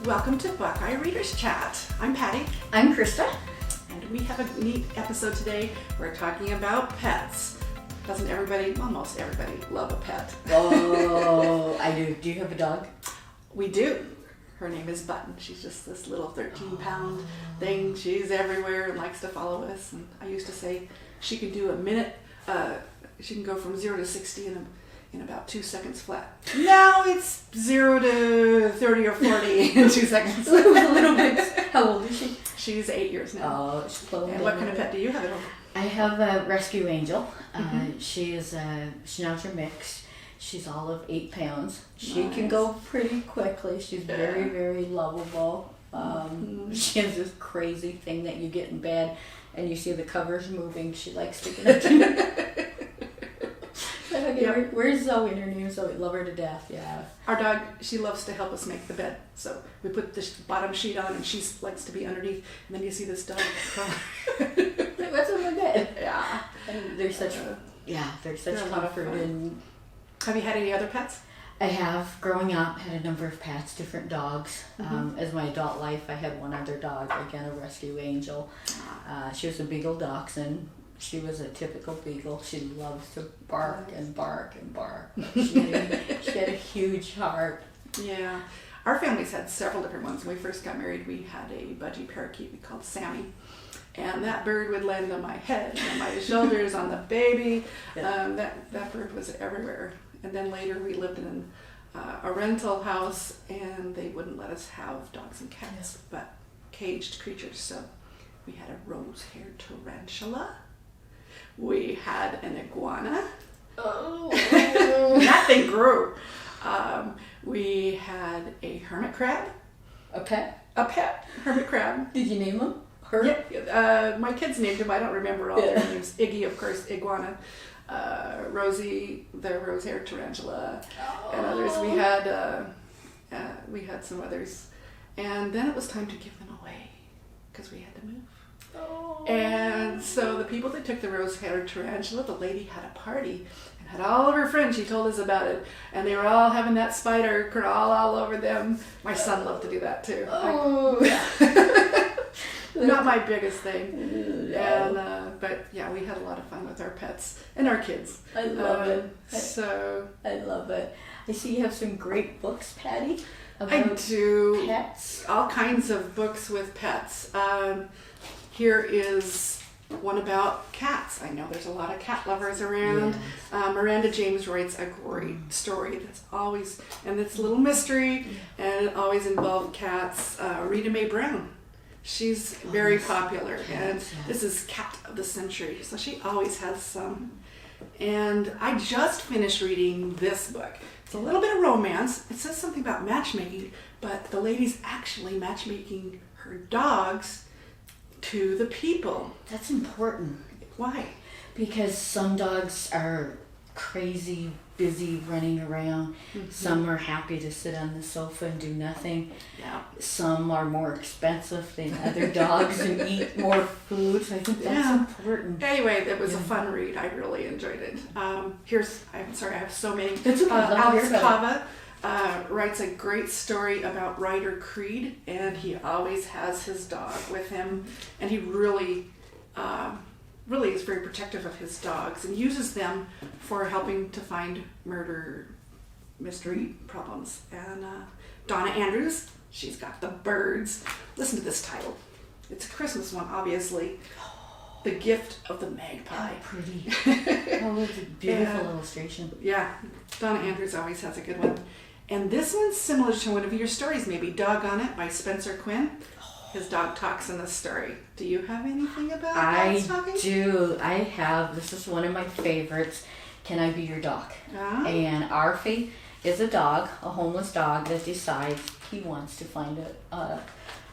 Welcome to Buckeye Readers Chat. I'm Patty. I'm Krista. And we have a neat episode today. We're talking about pets. Doesn't everybody, almost everybody, love a pet? Oh, I do. Do you have a dog? We do. Her name is Button. She's just this little 13-pound thing. She's everywhere and likes to follow us. And I used to say she could do a minute, she can go from 0 to 60 in about 2 seconds flat. Now it's 0 to 30 or 40 in 2 seconds. A little bit. How old is she? She's 8 years now. Oh, she's close. And what kind of pet do you have at home? I have a rescue angel. She's Schnauzer mixed. She's all of 8 pounds. She can go pretty quickly. She's very, very lovable. She has this crazy thing that you get in bed and you see the covers moving. She likes sticking up to you. Where's Zoe? And her name's Zoe. Love her to death. Yeah. Our dog, she loves to help us make the bed. So we put this bottom sheet on and she likes to be underneath. And then you see this dog. What's on my bed? Yeah. And there's such comfort in. Have you had any other pets? I have. Growing up, had a number of pets, different dogs. As my adult life, I had one other dog, again, a rescue angel. She was a Beagle Dachshund. She was a typical beagle. She loves to bark and bark and bark. She had a huge heart. Yeah. Our family's had several different ones. When we first got married, we had a budgie parakeet we called Sammy. And that bird would land on my head, on my shoulders, on the baby. That bird was everywhere. And then later we lived in a rental house, and they wouldn't let us have dogs and cats, but caged creatures. So we had a rose-haired tarantula. We had an iguana. Oh. That thing grew. We had a hermit crab. A pet? A pet hermit crab. Did you name them? Yeah, my kids named them. I don't remember all their names. Iggy, of course, iguana. Rosie, the rose-haired tarantula, and others. We had some others, and then it was time to give them away because we had to move. And so the people that took the rose-haired tarantula, the lady had a party and had all of her friends. She told us about it, and they were all having that spider crawl all over them. My son loved to do that too. Not my biggest thing. And but yeah, we had a lot of fun with our pets and our kids. I love it. I love it. I see you have some great books, Patty. I do. Pets. All kinds of books with pets. Here is one about cats. I know there's a lot of cat lovers around. Yes. Miranda James writes a great story that's always, and it's a little mystery, and it always involved cats. Rita Mae Brown. She's very popular, and this is Cat of the Century, so she always has some. And I just finished reading this book. It's a little bit of romance. It says something about matchmaking, but the lady's actually matchmaking her dogs to the people. That's important. Why? Because some dogs are crazy, busy, running around. Some are happy to sit on the sofa and do nothing. Yeah. Some are more expensive than other dogs and eat more food. So I think that's important. Anyway, it was a fun read. I really enjoyed it. I'm sorry, I have so many. That's okay. Alex Cava writes a great story about Ryder Creed, and he always has his dog with him, and he really is very protective of his dogs and uses them for helping to find murder mystery problems. And Donna Andrews, she's got the birds. Listen to this title. It's a Christmas one, obviously. The Gift of the Magpie. How pretty. Oh, it's a beautiful illustration. Yeah, Donna Andrews always has a good one. And this one's similar to one of your stories, maybe Doggone It by Spencer Quinn. His dog talks in this story. Do you have anything about dogs talking? I do. I have. This is one of my favorites. Can I Be Your Dog? And Arfie is a dog, a homeless dog that decides he wants to find a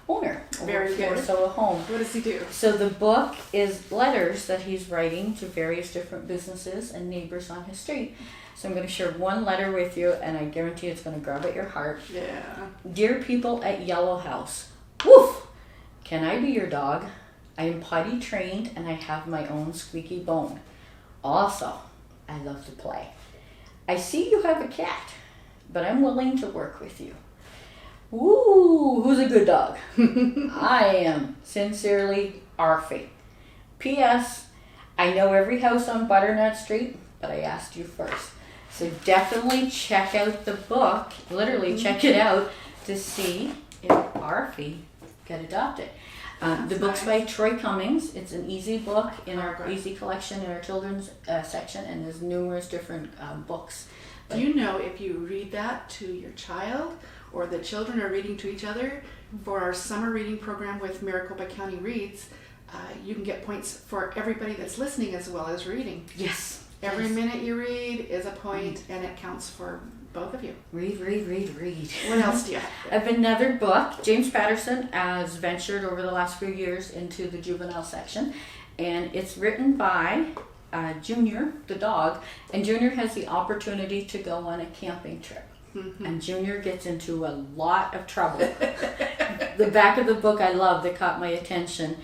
owner. Very good. So a home. What does he do? So the book is letters that he's writing to various different businesses and neighbors on his street. So I'm going to share one letter with you, and I guarantee it's going to grab at your heart. Yeah. Dear people at Yellow House, woof! Can I be your dog? I am potty trained and I have my own squeaky bone. Also, I love to play. I see you have a cat, but I'm willing to work with you. Ooh, who's a good dog? I am. Sincerely, Arfie. P.S. I know every house on Butternut Street, but I asked you first. So definitely check out the book, literally check it out to see if Arfie got adopted. The book's by Troy Cummings. It's an easy book in our easy collection in our children's section, and there's numerous different books. Do you know if you read that to your child or the children are reading to each other for our summer reading program with Maricopa County Reads, you can get points for everybody that's listening as well as reading. Yes. Every minute you read is a point, and it counts for both of you. Read. What else do you have? I have another book. James Patterson has ventured over the last few years into the juvenile section, and it's written by Junior, the dog, and Junior has the opportunity to go on a camping trip. Mm-hmm. And Junior gets into a lot of trouble. The back of the book I love that caught my attention.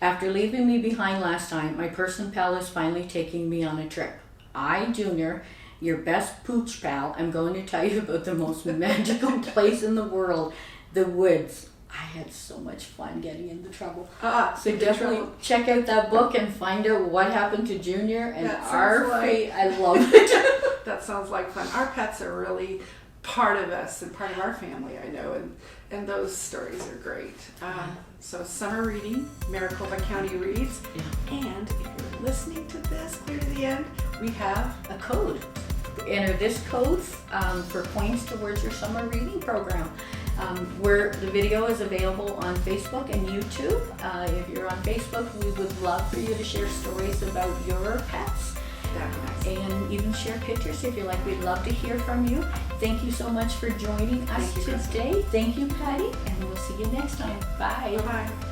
After leaving me behind last time, my person pal is finally taking me on a trip. I, Junior, your best pooch pal, am going to tell you about the most magical place in the world, the woods. I had so much fun getting into trouble. So definitely check out that book and find out what happened to Junior and Arfie. I love it. That sounds like fun. Our pets are really part of us and part of our family, I know, and those stories are great. So summer reading, Maricopa County Reads, and if you're listening to this clear to the end, we have a code. Enter this code for points towards your summer reading program. Where the video is available on Facebook and YouTube. If you're on Facebook, we would love for you to share stories about your pets. And even share pictures if you like. We'd love to hear from you. Thank you so much for joining us today. Thank you, Patty, and we'll see you next time. Bye. Bye-bye.